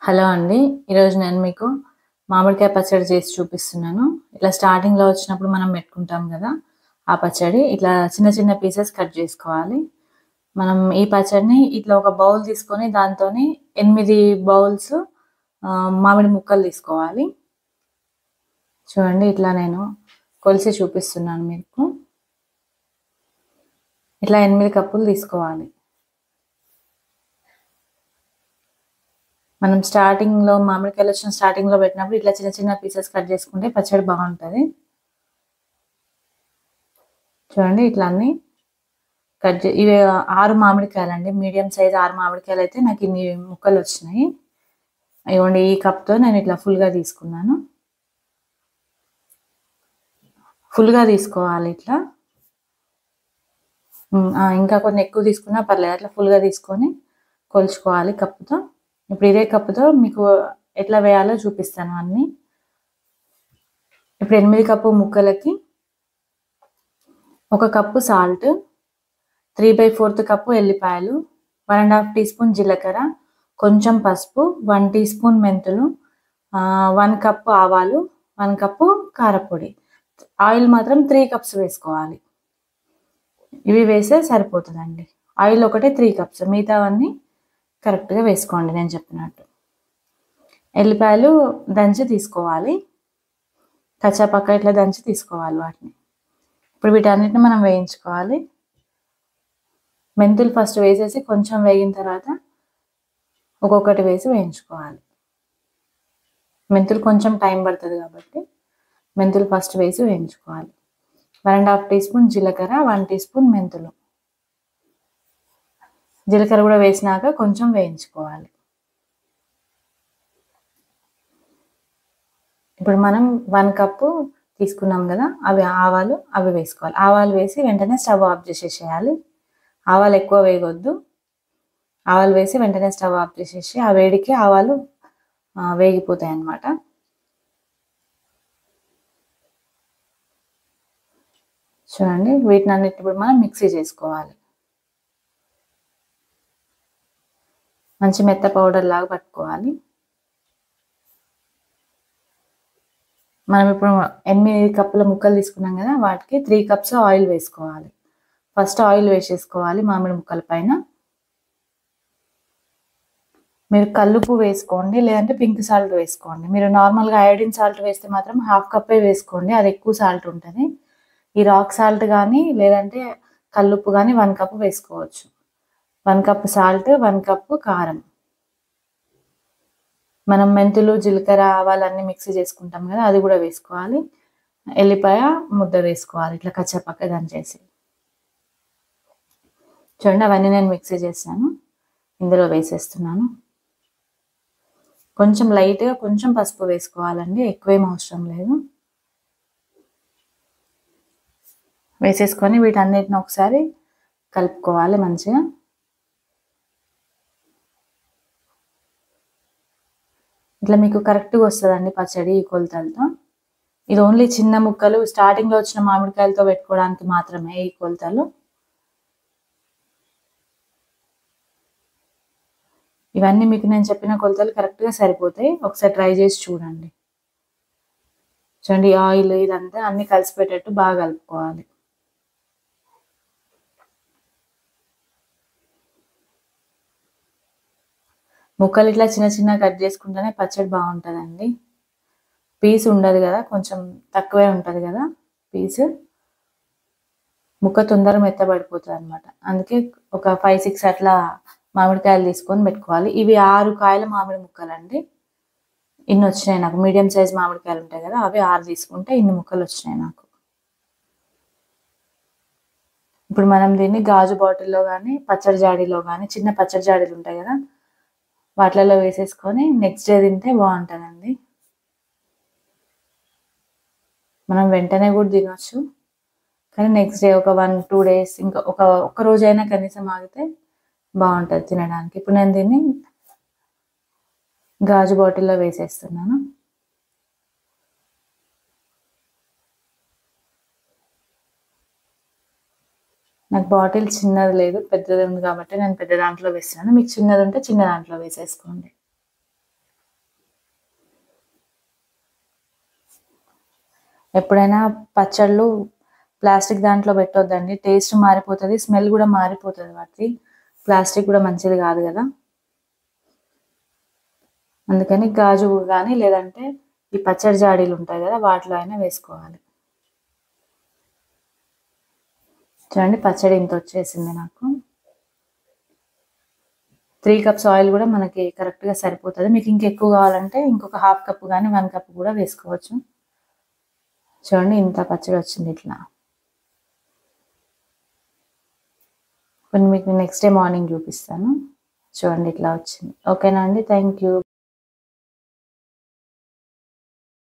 Hello అండి. ఈరోజు నేను మీకు మామిడికాయ పచ్చడి చేసి చూపిస్తున్నాను. ఇట్లా స్టార్టింగ్‌లో వచ్చినప్పుడు మనం పెట్టుకుంటాం గదా! ఆ పచ్చడి. ఇట్లా చిన్న చిన్న పీసెస్ కట్ జేసుకోవాలి. మనం ఈ పచ్చడిని ఇట్లా ఒక బౌల్ తీసుకొని దాంతోని 8 బౌల్స్ మామిడి ముక్కలు తీసుకోవాలి. చూడండి ఇట్లా నేను కొలిసి చూపిస్తున్నాను మీకు. ఇట్లా 8 కప్పులు తీసుకోవాలి. మనం స్టార్టింగ్‌లో మామిడికాయలొచ్చిన స్టార్టింగ్‌లో పెట్టినప్పుడు ఇట్లా చిన్న చిన్న పీసెస్ కట్ చేసుకుంటే పచ్చడి బావుంటది. చూడండి ఇట్లా అన్నీ ఇవి 6 మామిడికాయలండి. మీడియం సైజ్ 6 మామిడికాయలైతే నాకు ఇన్ని ముక్కలొచ్చినాయి. ఇగోండి ఈ కప్‌తో నేను ఇట్లా ఫుల్‌గా తీసుకున్నాను. ఫుల్‌గా తీసుకోవాలి ఇట్లా. ఇంకా కొన్ని ఎక్కువ తీసుకున్నా పర్లేదు. అట్లా ఫుల్‌గా తీసుకొని కొలుచుకోవాలి కప్పుతో. ఇప్పుడు ఇదే కప్పుతో మీకు ఎట్లా వేయాలో చూపిస్తాను అన్నీ. ఇప్పుడు 8 కప్పు ముక్కలకి 1 కప్పు సాల్ట్, 3/4 కప్పు ఎల్లిపాయలు, 1 ½ టీ స్పూన్ జీలకర్ర, కొంచెం పసుపు, 1 టీ స్పూన్ మెంతులు, 1 కప్పు ఆవాలు, 1 కప్పు కారపొడి. ఆయిల్ మాత్రం 3 కప్స్ వేసుకోవాలి. ఇవి వేస్తే సరిపోతుందండి. ఆయిల్ ఒకటే 3 కప్స్. మిగతావన్నీ కరెక్ట్‌గా వేసుకోండి నేను చెప్పినట్టు. ఎల్లిపాయలు దంచి తీసుకోవాలి. కచ్చాపక్కా ఇట్లా దంచి తీసుకోవాలి వాటిని. ఇప్పుడు వీటన్నిటిని మనం వేయించుకోవాలి. మెంతులు ఫస్ట్ వేసేసి కొంచెం వేగిన తర్వాత ఒక్కొక్కటి వేసి వేయించుకోవాలి. మెంతులు కొంచెం టైం పడుతుంది కాబట్టి మెంతులు ఫస్ట్ వేసి వేయించుకోవాలి. 1 ½ టీ స్పూన్ జీలకర్ర, 1 టీ స్పూన్ మెంతులు. జీలకర్ర కూడా వేసినాక కొంచెం వేయించుకోవాలి. ఇప్పుడు మనం 1 కప్పు తీసుకున్నాం కదా, ఆవాలు అవి వేసుకోవాలి. ఆవాలు వేసి వెంటనే స్టవ్ ఆఫ్ చేసేసేయాలి. ఆవాలు ఎక్కువ వేయవద్దు. ఆవాలు వేసి వెంటనే స్టవ్ ఆఫ్ చేసేసి ఆ వేడికి ఆవాలు వేగిపోతాయి అన్నమాట. చూడండి వీటిని అన్నిటిని ఇప్పుడు మనం మిక్సీ చేసుకోవాలి. మంచి మెత్త పౌడర్ లాగా పట్టుకోవాలి. మనం ఇప్పుడు 8 కప్పుల ముక్కలు తీసుకున్నాం కదా, వాటికి 3 కప్స్ ఆయిల్ వేసుకోవాలి. ఫస్ట్ ఆయిల్ వేసేసుకోవాలి మామిడి ముక్కల పైన. మీరు కల్లుప్పు వేసుకోండి, లేదంటే పింక్ సాల్ట్ వేసుకోండి. మీరు నార్మల్‌గా అయోడిన్ సాల్ట్ వేస్తే మాత్రం 1/2 కప్పే వేసుకోండి, అది ఎక్కువ సాల్ట్ ఉంటుంది. ఈ రాక్ సాల్ట్ కానీ లేదంటే కల్లుప్పు కానీ 1 కప్పు వేసుకోవచ్చు. 1 కప్పు సాల్ట్, 1 కప్పు కారం. మనం మెంతులు, జీలకర్ర, ఆవాలన్నీ మిక్సీ చేసుకుంటాం కదా, అది కూడా వేసుకోవాలి. ఎల్లిపాయ ముద్ద వేసుకోవాలి ఇట్లా కచ్చాపక్క దంచేసి. చూడండి అవన్నీ నేను మిక్సీ చేశాను. ఇందులో వేసేస్తున్నాను. కొంచెం లైట్‌గా కొంచెం పసుపు వేసుకోవాలండి, ఎక్కువేం అవసరం లేదు. వేసేసుకొని వీటన్నిటిని ఒకసారి కలుపుకోవాలి మంచిగా. ఇట్లా మీకు కరెక్ట్‌గా వస్తుందండి పచ్చడి ఈ కొలతలతో. ఇది ఓన్లీ చిన్న ముక్కలు స్టార్టింగ్‌లో వచ్చిన మామిడికాయలతో పెట్టుకోవడానికి మాత్రమే ఈ కొలతలు. ఇవన్నీ మీకు నేను చెప్పిన కొలతలు కరెక్ట్‌గా సరిపోతాయి. ఒకసారి ట్రై చేసి చూడండి. చూడండి ఆయిల్ ఇదంతా అన్నీ కలిసిపోయేటట్టు బాగా కలుపుకోవాలి. ముక్కలు ఇట్లా చిన్న చిన్నగా కట్ చేసుకుంటేనే పచ్చడి బాగుంటుందండి. పీస్ ఉండదు కదా, కొంచెం తక్కువే ఉంటుంది కదా పీసు. ముక్క తొందరగా మెత్తబడిపోతుంది అనమాట. అందుకే ఒక 5, 6 అట్లా మామిడికాయలు తీసుకొని పెట్టుకోవాలి. ఇవి 6 కాయల మామిడి ముక్కలండి. ఇన్ని వచ్చినాయి నాకు. మీడియం సైజ్ మామిడికాయలు ఉంటాయి కదా, అవి 6 తీసుకుంటే ఇన్ని ముక్కలు వచ్చినాయి నాకు. ఇప్పుడు మనం దీన్ని గాజు బాటిల్లో కానీ, పచ్చడి జాడీలో కానీ, చిన్న పచ్చడి జాడీలు ఉంటాయి కదా, వాటిలలో వేసేసుకొని నెక్స్ట్ డే తింటే బాగుంటుందండి. మనం వెంటనే కూడా తినొచ్చు, కానీ నెక్స్ట్ డే ఒక 1, 2 డేస్ ఇంకా ఒక్క రోజైనా కనీసం ఆగితే బాగుంటుంది తినడానికి. ఇప్పుడు నేను దీన్ని గాజు బాటిల్లో వేసేస్తున్నాను. నాకు బాటిల్ చిన్నది లేదు, పెద్దది ఉంది కాబట్టి నేను పెద్ద దాంట్లో వేస్తున్నాను. మీకు చిన్నది ఉంటే చిన్న దాంట్లో వేసేసుకోండి. ఎప్పుడైనా పచ్చళ్ళు ప్లాస్టిక్ దాంట్లో పెట్టొద్దండి, టేస్ట్ మారిపోతుంది, స్మెల్ కూడా మారిపోతుంది వాటి. ప్లాస్టిక్ కూడా మంచిది కాదు కదా, అందుకని గాజు కానీ లేదంటే ఈ పచ్చడి జాడీలు ఉంటాయి కదా వాటిలో అయినా వేసుకోవాలి. చూడండి పచ్చడి ఇంత వచ్చేసింది నాకు. 3 కప్స్ ఆయిల్ కూడా మనకి కరెక్ట్గా సరిపోతుంది. మీకు ఇంకెక్కువ కావాలంటే ఇంకొక హాఫ్ కప్ కానీ 1 కప్ కూడా వేసుకోవచ్చు. చూడండి ఇంత పచ్చడి వచ్చింది ఇట్లా. కొన్ని మీకు నెక్స్ట్ డే మార్నింగ్ చూపిస్తాను. చూడండి ఇట్లా వచ్చింది. ఓకేనా అండి, థ్యాంక్ యూ.